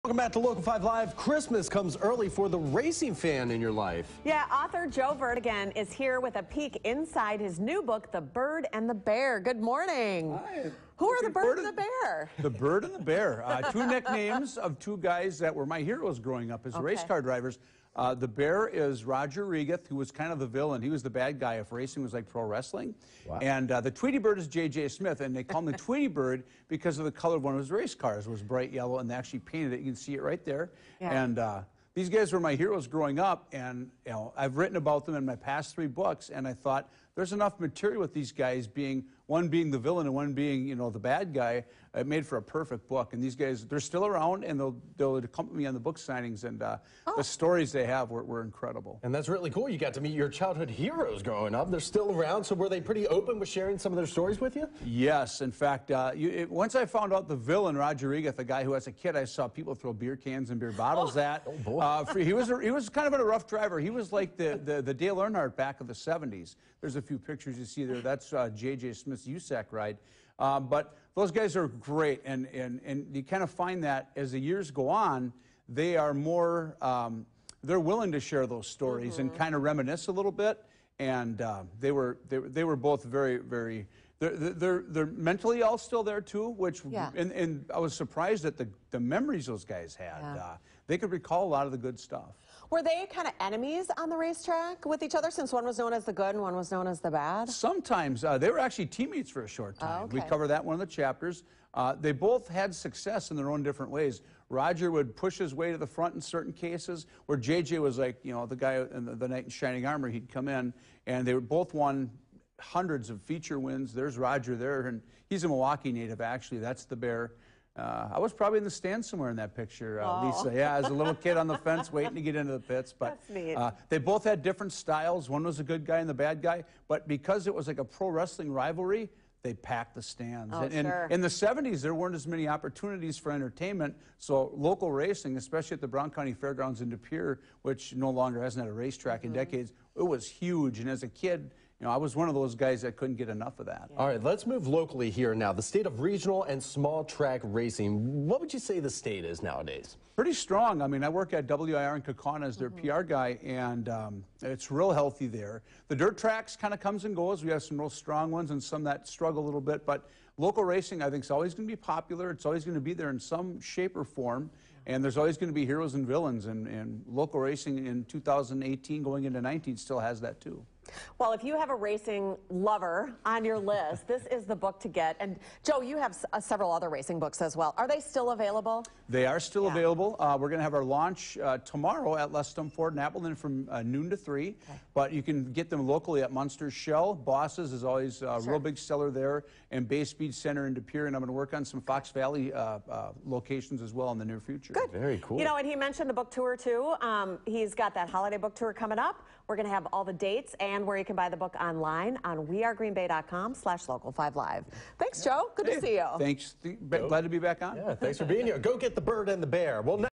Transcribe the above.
Welcome back to Local 5 Live. Christmas comes early for the racing fan in your life. Yeah, author Joe Vertigan is here with a peek inside his new book, The Bird and the Bear. Good morning. Hi. Who are the Bird and the Bear? The Bird and the Bear. Two nicknames of two guys that were my heroes growing up as race car drivers. The Bear is Roger Regath, who was kind of the villain. He was the bad guy if racing was like pro wrestling. Wow. And the Tweety Bird is J.J. Smith, and they call him the Tweety Bird because of the color of one of his race cars. It was bright yellow, and they actually painted it. You can see it right there. Yeah. And these guys were my heroes growing up, and I've written about them in my past 3 books, and I thought there's enough material with these guys one being the villain and one being, the bad guy. It made for a perfect book. And these guys, they're still around, and they'll accompany me on the book signings, and the stories they have were incredible. And that's really cool. You got to meet your childhood heroes growing up. They're still around, so were they pretty open with sharing some of their stories with you? Yes. In fact, once I found out the villain, Roger Regath, the guy who as a kid I saw people throw beer cans and beer bottles at. Oh, boy. He was kind of a rough driver. He was like the Dale Earnhardt back of the 70s. There's a few pictures you see there. That's J.J. Smith's USAC ride. But those guys are great, and you kind of find that as the years go on, they are more, they're willing to share those stories and kind of reminisce a little bit. And they were both very, very. They're mentally all still there too, which and I was surprised at the memories those guys had. Yeah. They could recall a lot of the good stuff. Were they kind of enemies on the racetrack with each other, since one was known as the good and one was known as the bad? Sometimes. They were actually teammates for a short time. Oh, okay. We cover that in one of the chapters. They both had success in their own different ways. Roger would push his way to the front in certain cases, where JJ was like, the guy in the knight in shining armor. He'd come in, and they both won hundreds of feature wins. There's Roger there, and he's a Milwaukee native, actually. That's the Bear. I was probably in the stands somewhere in that picture, Lisa. Yeah, as a little kid on the fence waiting to get into the pits. But that's neat. They both had different styles. One was a good guy and the bad guy. But because it was like a pro wrestling rivalry, they packed the stands. Oh, and sure. In the 70s, there weren't as many opportunities for entertainment. So local racing, especially at the Brown County Fairgrounds in De Pere, which no longer hasn't had a racetrack in decades, it was huge. And as a kid, I was one of those guys that couldn't get enough of that. Yeah. All right, let's move locally here now. The state of regional and small track racing. What would you say the state is nowadays? Pretty strong. I mean, I work at WIR in Kaukauna as their PR guy, and it's real healthy there. The dirt tracks kind of comes and goes. We have some real strong ones and some that struggle a little bit, but local racing, I think, is always going to be popular. It's always going to be there in some shape or form, and there's always going to be heroes and villains, and local racing in 2018 going into 19 still has that too. Well, if you have a racing lover on your list, this is the book to get. And Joe, you have several other racing books as well. Are they still available? They are still available. We're going to have our launch tomorrow at Lustum Ford in Appleton from noon to 3. Okay. But you can get them locally at Munster Shell. Bosses is always a real big seller there, and Bay Speed Center in De Pere. And I'm going to work on some Fox Valley locations as well in the near future. Good. Very cool. And he mentioned the book tour too. He's got that holiday book tour coming up. We're going to have all the dates and where you can buy the book online on wearegreenbay.com/local5live. Thanks, Joe. Good to see you. Thanks. Glad to be back on. Yeah, thanks for being here. Go get The Bird and the Bear. Well.